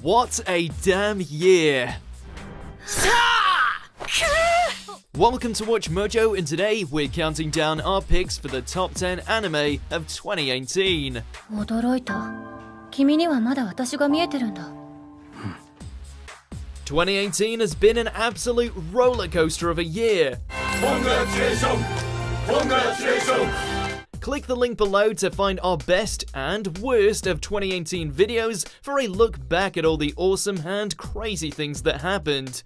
What a damn year! Welcome to Watch Mojo, and today we're counting down our picks for the top 10 anime of 2018. 驚いた。君にはまだ私が見えてるんだ。2018 has been an absolute roller coaster of a year. Congratulations! Congratulations! Click the link below to find our best and worst of 2018 videos for a look back at all the awesome and crazy things that happened.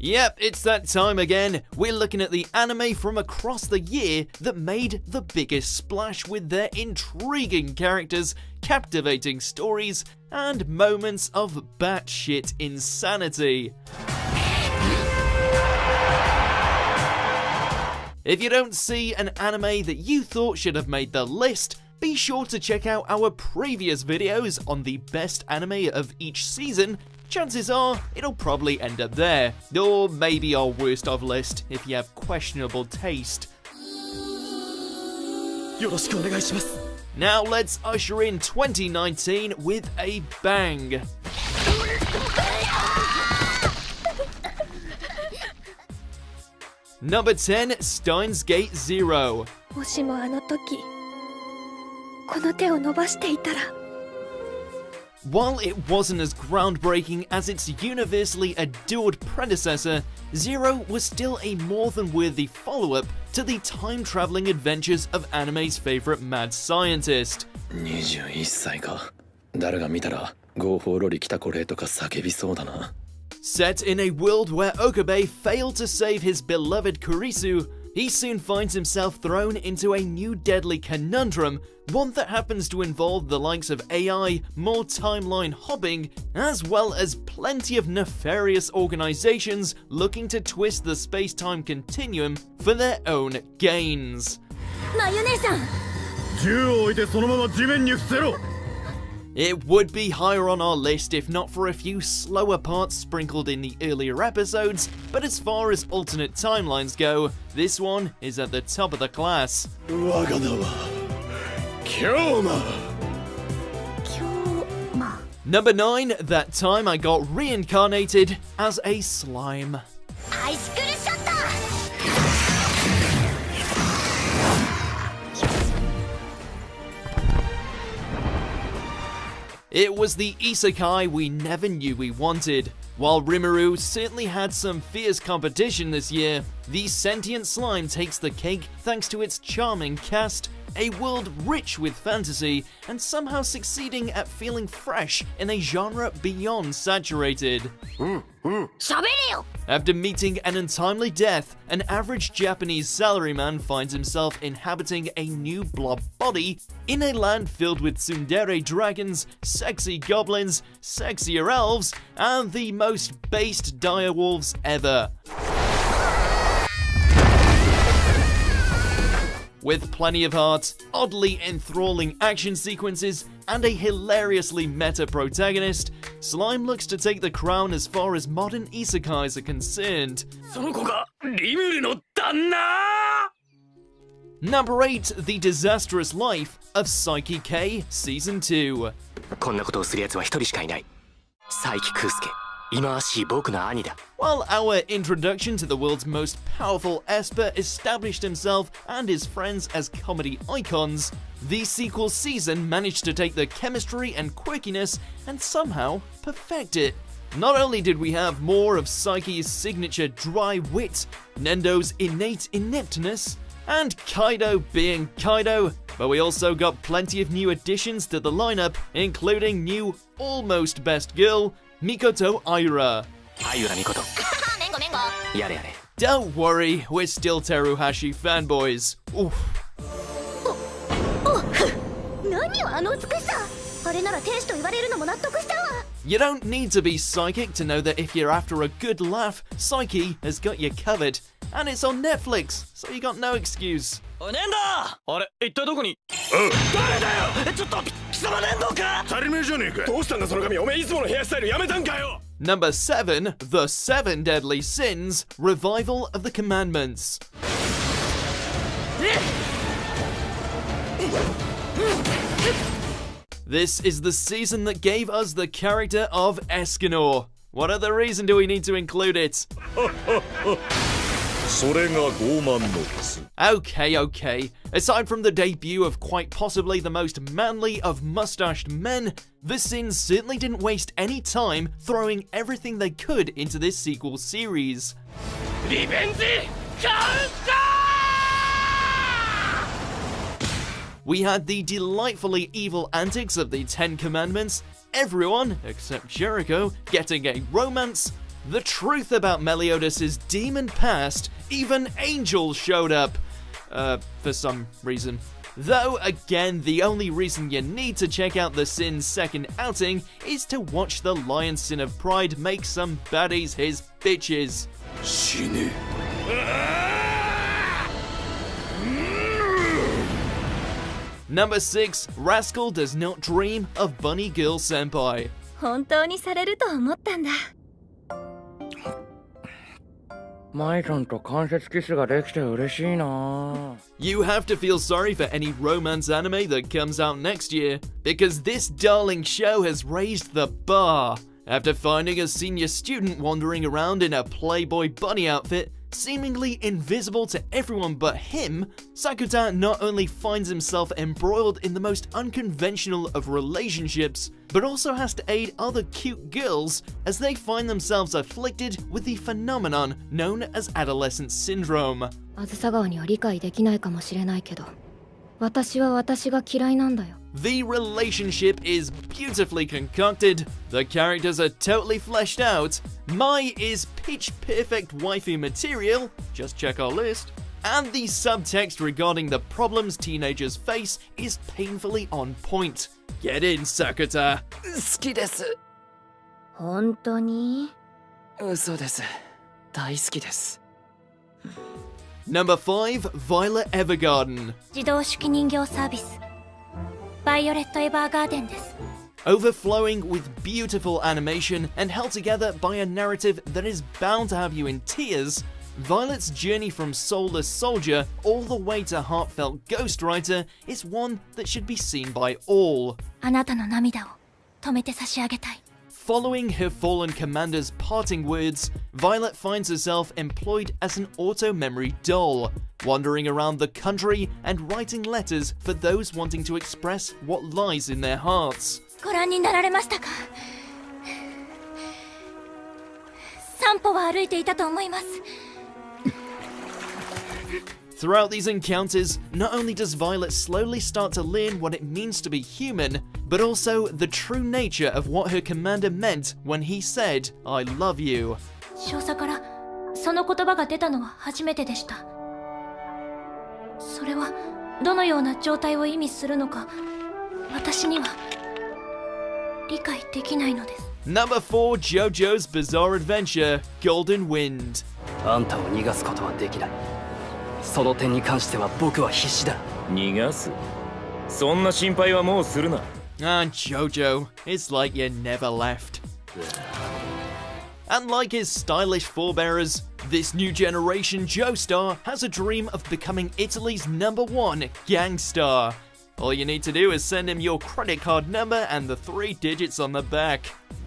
Yep, it's that time again. We're looking at the anime from across the year that made the biggest splash with their intriguing characters, captivating stories, and moments of batshit insanity. If you don't see an anime that you thought should have made the list, be sure to check out our previous videos on the best anime of each season. Chances are it'll probably end up there, or maybe our worst of list if you have questionable taste. Now let's usher in 2019 with a bang. Number 10, Steins Gate Zero. もしもあの時、この手を伸ばしていたら。While it wasn't as groundbreaking as its universally adored predecessor, Zero was still a more than worthy follow-up to the time-traveling adventures of anime's favorite mad scientist. 21歳か。誰が見たら合法ロリ来たこれとか叫びそうだな。Set in a world where Okabe failed to save his beloved Kurisu, he soon finds himself thrown into a new deadly conundrum, one that happens to involve the likes of AI, more timeline hopping, as well as plenty of nefarious organizations looking to twist the space-time continuum for their own gains. なゆ姉さん。銃を置いてそのまま地面に伏せろ。 It would be higher on our list if not for a few slower parts sprinkled in the earlier episodes, but as far as alternate timelines go, this one is at the top of the class. 我が名は京馬。今日ま。Number 9, that time I got reincarnated as a slime. アイスクルショット。 It was the isekai we never knew we wanted. While Rimuru certainly had some fierce competition this year, the sentient slime takes the cake thanks to its charming cast, a world rich with fantasy, and somehow succeeding at feeling fresh in a genre beyond saturated. 喋れよ。 After meeting an untimely death, an average Japanese salaryman finds himself inhabiting a new blob body in a land filled with tsundere dragons, sexy goblins, sexier elves, and the most based direwolves ever. With plenty of heart, oddly enthralling action sequences, and a hilariously meta protagonist, Slime looks to take the crown as far as modern isekais are concerned. その子がリムルの旦那。 Number 8, The Disastrous Life of Psyche K Season 2. こんなことをする奴は一人しかいない。佐伯空介、忌まわしい僕の兄だ。 While our introduction to the world's most powerful Esper established himself and his friends as comedy icons, the sequel season managed to take the chemistry and quirkiness and somehow perfect it. Not only did we have more of Psyche's signature dry wit, Nendo's innate ineptness, and Kaido being Kaido, but we also got plenty of new additions to the lineup, including new almost best girl, Mikoto Aira. あゆらみこと。めんごめんご。やれやれ。 Don't worry, we're still Teruhashi fanboys. Oof. 何よあの美しさ。あれなら天使と言われるのも納得しちゃうわ。 You don't need to be psychic to know that if you're after a good laugh, Psyche has got you covered. And it's on Netflix, so you got no excuse. おねんだ。あれ、一体どこに。誰だよ。ちょっと貴様ねんどうか。当たり前じゃねえか。どうしたんだその髪。おめえいつものヘアスタイルやめたんかよ。 Number 7, The Seven Deadly Sins, Revival of the Commandments. This is the season that gave us the character of Escanor. What other reason do we need to include it? Okay. Aside from the debut of quite possibly the most manly of mustached men, the Sins certainly didn't waste any time throwing everything they could into this sequel series. We had the delightfully evil antics of the Ten Commandments, everyone, except Jericho, getting a romance, the truth about Meliodas' demon past, even angels showed up. For some reason. Though, again, the only reason you need to check out the Sin's second outing is to watch the Lion Sin of Pride make some baddies his bitches. Number 6, Rascal does not dream of Bunny Girl Senpai. 本当にされると思ったんだ。舞ちゃんと間接キスができて嬉しいな。 You have to feel sorry for any romance anime that comes out next year, because this darling show has raised the bar. After finding a senior student wandering around in a Playboy bunny outfit, seemingly invisible to everyone but him, Sakuta not only finds himself embroiled in the most unconventional of relationships, but also has to aid other cute girls as they find themselves afflicted with the phenomenon known as adolescent syndrome. あずさ川には理解できないかもしれないけど、私は私が嫌いなんだよ。 The relationship is beautifully concocted, the characters are totally fleshed out, Mai is pitch perfect waifu material, just check our list, and the subtext regarding the problems teenagers face is painfully on point. Get in, Sakuta! 好きです。本当に？嘘です。大好きです。 Number 5, Violet Evergarden. 自動手記人形サービス。バイオレット・エヴァーガーデンです。 Overflowing with beautiful animation and held together by a narrative that is bound to have you in tears, Violet's journey from soulless soldier all the way to heartfelt ghostwriter is one that should be seen by all. あなたの涙を止めて差し上げたい。 Following her fallen commander's parting words, Violet finds herself employed as an auto-memory doll, wandering around the country and writing letters for those wanting to express what lies in their hearts. ご覧になられましたか？散歩は歩いていたと思います。 Throughout these encounters, not only does Violet slowly start to learn what it means to be human, but also the true nature of what her commander meant when he said, "I love you." 少佐からその言葉が出たのは初めてでした。それはどのような状態を意味するのか、私には理解できないのです。 Number 4, JoJo's Bizarre Adventure, Golden Wind. あんたを逃がすことはできない。その点に関しては僕は必死だ。逃がす？そんな心配はもうするな。Ah, JoJo, it's like you never left. And like his stylish forebearers, this new generation Joestar has a dream of becoming Italy's #1 gangstar. All you need to do is send him your credit card number and the 3 digits on the back.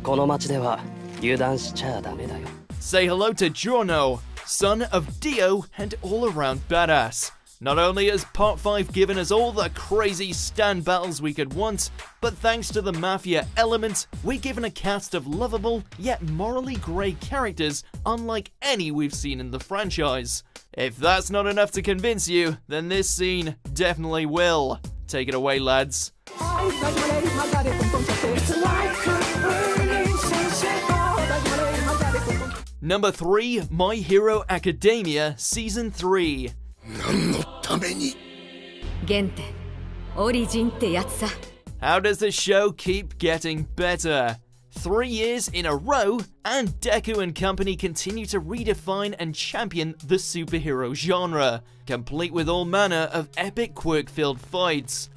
この街では油断しちゃダメだよ。 Say hello to Giorno, son of Dio and all-around badass. Not only has Part 5 given us all the crazy stand battles we could want, but thanks to the Mafia element, we're given a cast of lovable yet morally grey characters unlike any we've seen in the franchise. If that's not enough to convince you, then this scene definitely will. Take it away, lads. Number 3, My Hero Academia Season 3. 何のために？原点、オリジンってやつさ。 How does the show keep getting better? 3 years in a row, and Deku and company continue to redefine and champion the superhero genre, complete with all manner of epic quirk-filled fights.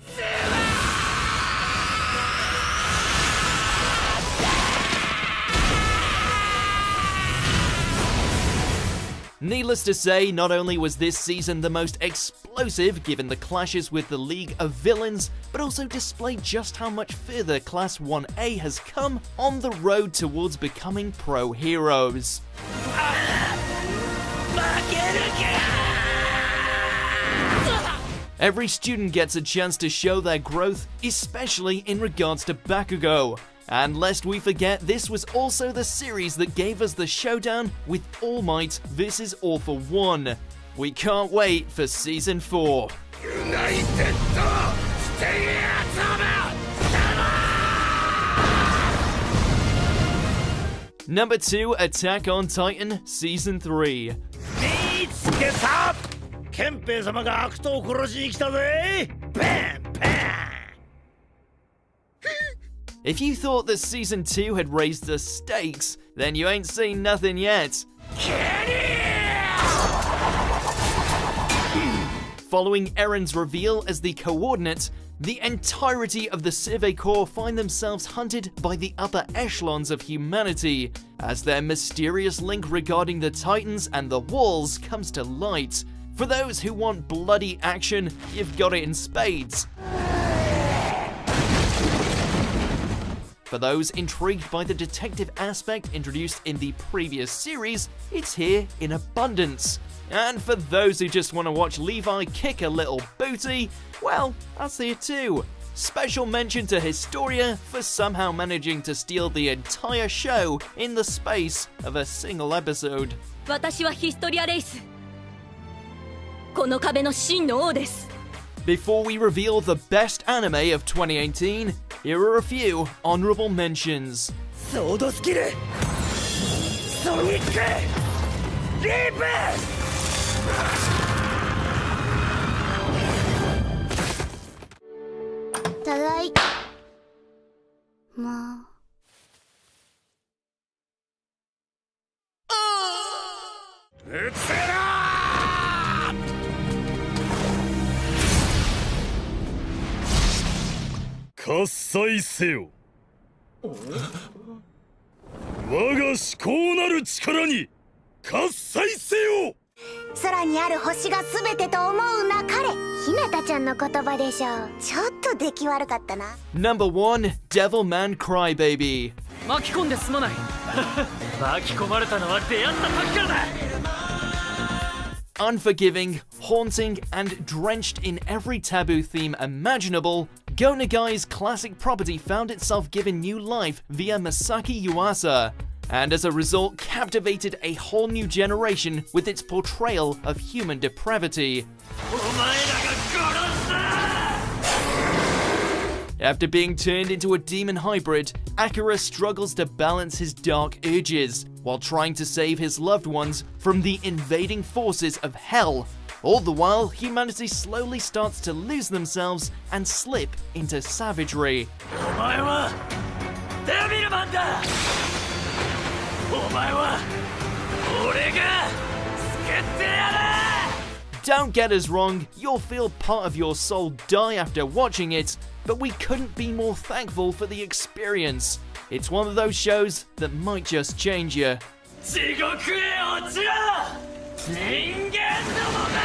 Needless to say, not only was this season the most explosive given the clashes with the League of Villains, but also displayed just how much further Class 1A has come on the road towards becoming pro heroes. Every student gets a chance to show their growth, especially in regards to Bakugo. And lest we forget, this was also the series that gave us the showdown with All Might vs All for One. We can't wait for Season 4. Number 2, Attack on Titan Season 3. 見つけたケンペイ様が悪党を殺しに来たぜパンパン If you thought that Season 2 had raised the stakes, then you ain't seen nothing yet. Following Eren's reveal as the Coordinate, the entirety of the Survey Corps find themselves hunted by the upper echelons of humanity, as their mysterious link regarding the Titans and the Walls comes to light. For those who want bloody action, you've got it in spades. For those intrigued by the detective aspect introduced in the previous series, it's here in abundance. And for those who just want to watch Levi kick a little booty, well, that's here too. Special mention to Historia for somehow managing to steal the entire show in the space of a single episode. 私はヒストリアレイス。この壁の真の王です。 Before we reveal the best anime of 2018, here are a few honorable mentions. ソードスキルソニックリープただいまうつら喝采せよ我が思考なる力に喝采せよ空にある星が全てと思うなかれひなたちゃんの言葉でしょうちょっと出来悪かったな Number 1, Devilman Crybaby. 巻き込んですまない巻き込まれたのは出会った時からだ Unforgiving, haunting, and drenched in every taboo theme imaginable, Go Nagai's classic property found itself given new life via Masaki Yuasa, and as a result captivated a whole new generation with its portrayal of human depravity. After being turned into a demon hybrid, Akira struggles to balance his dark urges, while trying to save his loved ones from the invading forces of hell. All the while, humanity slowly starts to lose themselves and slip into savagery. お前はデビルマンだお前は俺が救ってやる Don't get us wrong, you'll feel part of your soul die after watching it, but we couldn't be more thankful for the experience. It's one of those shows that might just change you. 地獄へ落ちろ人間どもめ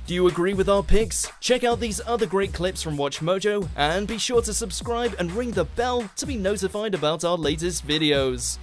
Do you agree with our picks? Check out these other great clips from WatchMojo, and be sure to subscribe and ring the bell to be notified about our latest videos.